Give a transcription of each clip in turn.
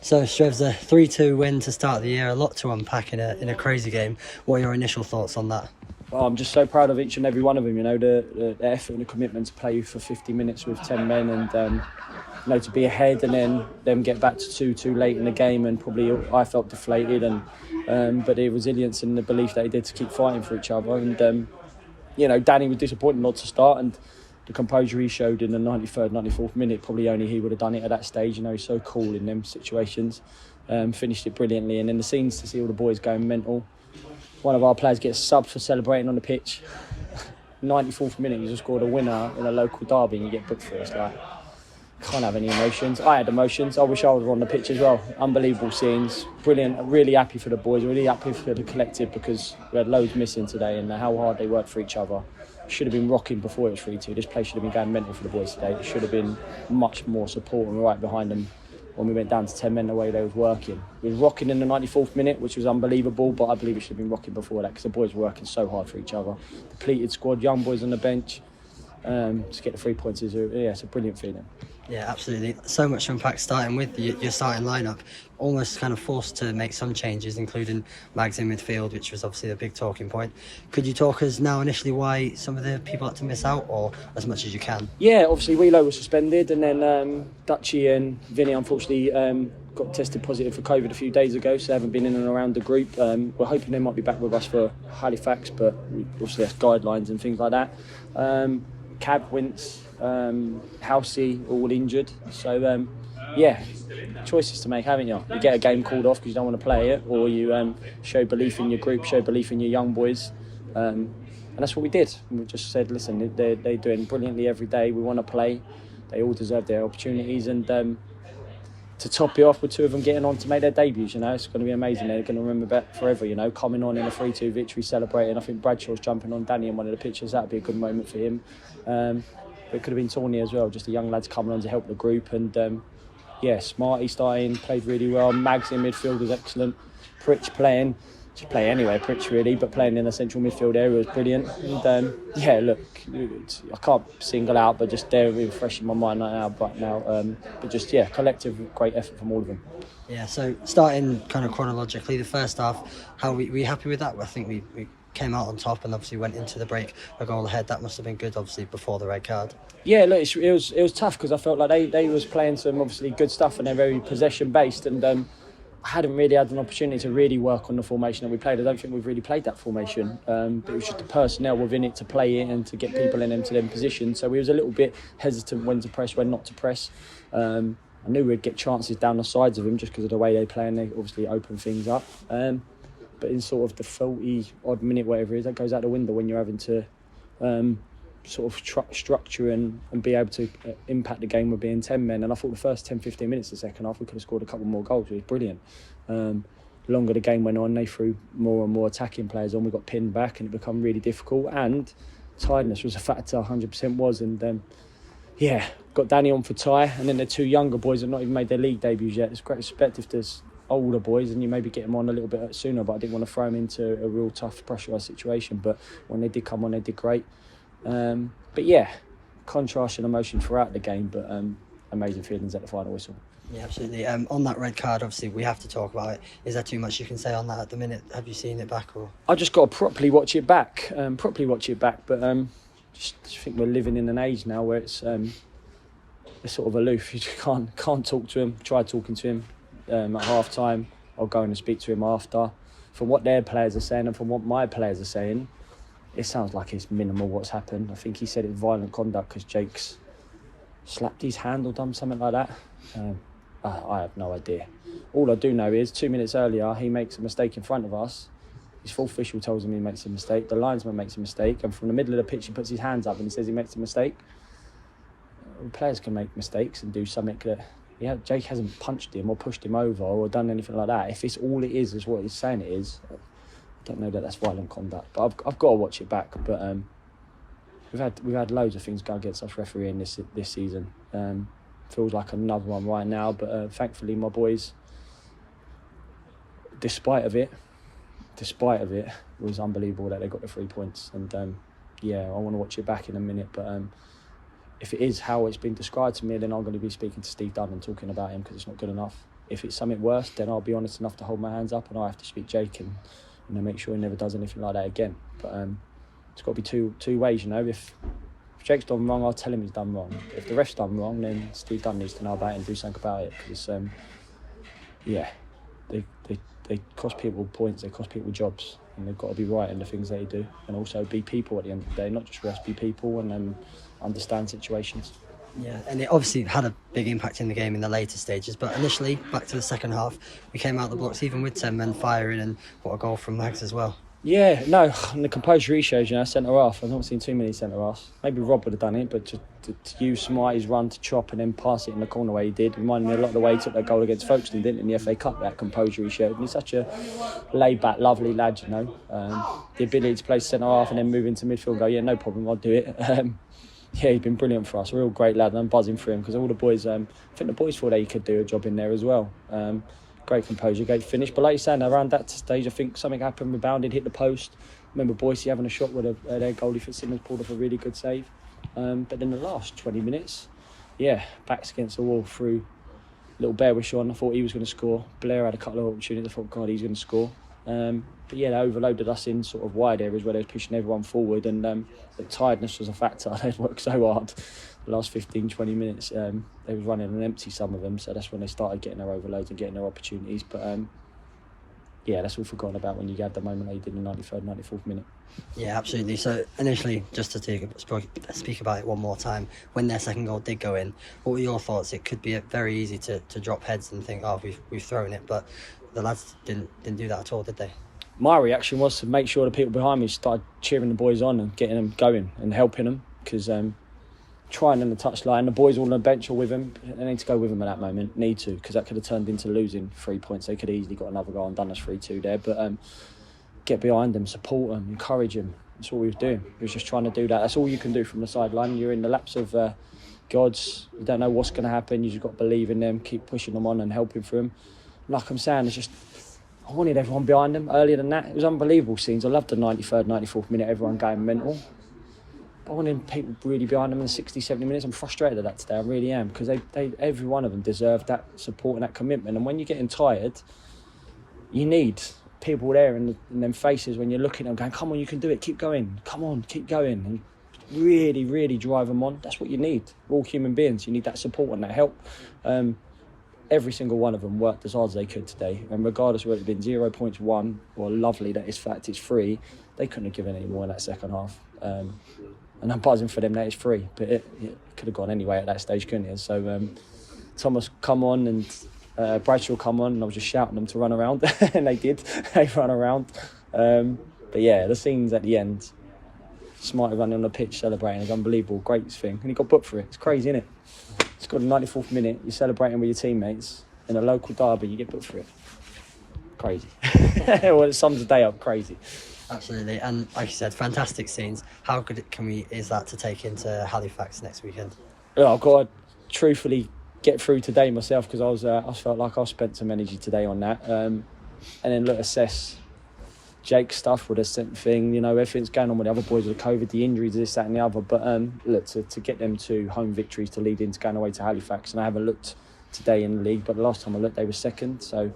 So, Strevs, a 3-2 win to start the year, a lot to unpack in a crazy game. What are your initial thoughts on that? Well, I'm just so proud of each and every one of them, the effort and the commitment to play for 50 minutes with 10 men and to be ahead and then them get back to 2-2 late in the game, and probably I felt deflated, but the resilience and the belief that he did to keep fighting for each other. And Danny was disappointed not to start, and the composure he showed in the 93rd, 94th minute, probably only he would have done it at that stage. He's so cool in them situations. Finished it brilliantly, and then the scenes to see all the boys going mental. One of our players gets subbed for celebrating on the pitch. 94th minute, you just scored a winner in a local derby and you get booked for it. It's like, can't have any emotions. I had emotions. I wish I was on the pitch as well. Unbelievable scenes. Brilliant. Really happy for the boys. Really happy for the collective, because we had loads missing today and how hard they worked for each other. Should have been rocking before it was 3-2. This place should have been going mental for the boys today. It should have been much more support and right behind them when we went down to 10 men the way they was working. We was rocking in the 94th minute, which was unbelievable, but I believe it should have been rocking before that, because the boys were working so hard for each other. Depleted squad, young boys on the bench. To get the 3 points it's a brilliant feeling. Yeah, absolutely. So much to unpack, starting with your starting lineup. Almost kind of forced to make some changes, including Mags in midfield, which was obviously a big talking point. Could you talk us now initially why some of the people had to miss out, or as much as you can? Yeah, obviously Wheelo was suspended, and then Dutchie and Vinny unfortunately got tested positive for COVID a few days ago, so they haven't been in and around the group. We're hoping they might be back with us for Halifax, but obviously that's guidelines and things like that. Cab, Wince, Housey, all injured. So, choices to make, haven't you? You get a game called off because you don't want to play it, or you show belief in your group, show belief in your young boys. And that's what we did. We just said, listen, they're doing brilliantly every day. We want to play. They all deserve their opportunities. And to top it off with two of them getting on to make their debuts, it's going to be amazing. They're going to remember that forever, coming on in a 3-2 victory, celebrating. I think Bradshaw's jumping on Danny in one of the pictures. That would be a good moment for him. But it could have been Tawny as well, just the young lads coming on to help the group. And Smarty starting, played really well. Mags in midfield was excellent. Pritch playing, just play anywhere, Pritch really, but playing in the central midfield area was brilliant. And I can't single out, but just they're really fresh in my mind right now. Collective great effort from all of them. Yeah, so starting kind of chronologically, the first half, how were you happy with that? I think we came out on top and obviously went into the break a goal ahead. That must have been good, obviously, before the red card. Yeah, look, it was tough, because I felt like they was playing some obviously good stuff and they're very possession based, and I hadn't really had an opportunity to really work on the formation that we played. I don't think we've really played that formation, but it was just the personnel within it to play it and to get people in them to them positions. So we was a little bit hesitant when to press, when not to press. I knew we'd get chances down the sides of them just because of the way they play, and they obviously open things up. But in sort of the 40-odd minute, whatever it is, that goes out the window when you're having to sort of structure and be able to impact the game with being 10 men. And I thought the first 10-15 minutes of the second half we could have scored a couple more goals. It was brilliant. The longer the game went on, they threw more and more attacking players on. We got pinned back and it became really difficult, and tiredness was a factor, 100% was. And got Danny on for Ty, and then the two younger boys have not even made their league debuts yet. It's great respect if there's older boys and you maybe get them on a little bit sooner, but I didn't want to throw them into a real tough pressurised situation. But when they did come on, they did great. Contrast and emotion throughout the game, but amazing feelings at the final whistle. Yeah, absolutely. On that red card, obviously, we have to talk about it. Is there too much you can say on that at the minute? Have you seen it back? Or I just got to properly watch it back. But just think we're living in an age now where it's sort of aloof. You just can't talk to him. Try talking to him at half time. I'll go in and speak to him after. From what their players are saying and from what my players are saying, it sounds like it's minimal what's happened. I think he said it's violent conduct because Jake's slapped his hand or done something like that. I have no idea. All I do know is 2 minutes earlier he makes a mistake in front of us. His full official tells him he makes a mistake. The linesman makes a mistake, and from the middle of the pitch he puts his hands up and he says he makes a mistake. Players can make mistakes and do something that Jake hasn't punched him or pushed him over or done anything like that. If it's all it is what he's saying it is, I don't know that that's violent conduct. But I've got to watch it back. But we've had loads of things go against us refereeing this season. Feels like another one right now. But thankfully my boys, despite of it, it was unbelievable that they got the 3 points. And I want to watch it back in a minute. But if it is how it's been described to me, then I'm going to be speaking to Steve Dunn and talking about him, because it's not good enough. if it's something worse, then I'll be honest enough to hold my hands up and I have to speak Jake and make sure he never does anything like that again. But it's got to be two ways, If Jake's done wrong, I'll tell him he's done wrong. If the ref's done wrong, then Steve Dunn needs to know about it and do something about it. Because, they cost people points, they cost people jobs, and they've got to be right in the things they do, and also be people at the end of the day, not just refs, be people and understand situations. Yeah, and it obviously had a big impact in the game in the later stages, but initially, back to the second half, we came out the blocks even with 10 men firing, and what a goal from Mags as well. Yeah, no, and the composure he shows, centre-half. I've not seen too many centre-halves. Maybe Rob would have done it, but to use Smarty's run to chop and then pass it in the corner way he did reminded me a lot of the way he took that goal against Folkestone, didn't he, in the FA Cup, that composure he showed. And he's such a laid-back, lovely lad, The ability to play centre-half and then move into midfield and go, yeah, no problem, I'll do it. He's been brilliant for us. A real great lad, and I'm buzzing for him because all the boys, I think the boys thought he could do a job in there as well. Great composure, great finish. But like you're saying, around that stage, I think something happened, rebounded, hit the post. I remember Boise having a shot where their goalie Fitzsimmons pulled off a really good save. But then the last 20 minutes, backs against the wall through. Little Bear was on. I thought he was going to score. Blair had a couple of opportunities. I thought, God, he's going to score. But they overloaded us in sort of wide areas where they was pushing everyone forward, and the tiredness was a factor. They'd worked so hard the last 15-20 minutes. They was running on empty, some of them, so that's when they started getting their overloads and getting their opportunities. But that's all forgotten about when you had the moment they did in the 93rd, 94th minute. Yeah, absolutely. So initially, just to speak about it one more time, when their second goal did go in, what were your thoughts? It could be very easy to drop heads and think, oh, we've thrown it, but the lads didn't do that at all, did they? My reaction was to make sure the people behind me started cheering the boys on and getting them going and helping them, because trying on the touchline, the boys all on the bench or with him, they need to go with him at that moment, because that could have turned into losing 3 points. They could have easily got another goal and done us 3-2 there, but get behind them, support them, encourage them. That's what we was doing. We was just trying to do that. That's all you can do from the sideline. You're in the laps of gods. You don't know what's going to happen. You just got to believe in them, keep pushing them on and helping for them. Like I'm saying, it's just, I wanted everyone behind them. Earlier than that, it was unbelievable scenes. I loved the 93rd, 94th minute, everyone going mental. But I wanted people really behind them in the 60, 70 minutes. I'm frustrated at that today, I really am, because they every one of them deserved that support and that commitment. And when you're getting tired, you need people there in them faces when you're looking at them going, come on, you can do it, keep going, come on, keep going. And really, really drive them on. That's what you need. We're all human beings. You need that support and that help. Every single one of them worked as hard as they could today, and regardless of whether it's been 0 points, 1, or lovely that it's fact it's free, they couldn't have given any more in that second half. And I'm buzzing for them that it's free, but it could have gone anyway at that stage, couldn't it? So Thomas come on and Bradshaw come on, and I was just shouting them to run around, and they did. They run around. But the scenes at the end, Smarty running on the pitch celebrating is unbelievable, great thing, and he got booked for it. It's crazy, isn't it? It's got the 94th minute, you're celebrating with your teammates in a local derby, you get booked for it. Crazy. Well, it sums the day up, crazy. Absolutely, and like you said, fantastic scenes. How good is that to take into Halifax next weekend? Yeah, I've got to truthfully get through today myself, because I felt like I spent some energy today on that, and then assess Jake's stuff with the same thing, everything's going on with the other boys with the COVID, the injuries, this, that and the other, but to get them to home victories to lead into going away to Halifax. And I haven't looked today in the league, but the last time I looked they were second, so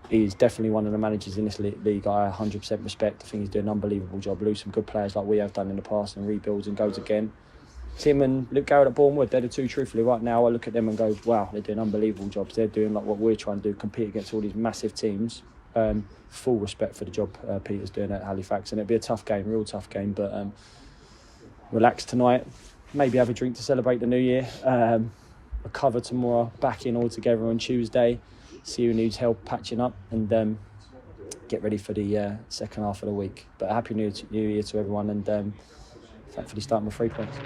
he's definitely one of the managers in this league I 100% respect. I think he's doing an unbelievable job, lose some good players like we have done in the past and rebuilds and goes again. Tim and Luke Garrett at Bournemouth, they're the two, truthfully, right now I look at them and go, wow, they're doing unbelievable jobs. They're doing like what we're trying to do, compete against all these massive teams. Full respect for the job Peter's doing at Halifax, and it'll be a tough game, real tough game, but relax tonight, maybe have a drink to celebrate the new year, recover tomorrow, back in all together on Tuesday, see who needs help patching up, and get ready for the second half of the week. But happy new year to everyone, and thankfully starting with 3 points.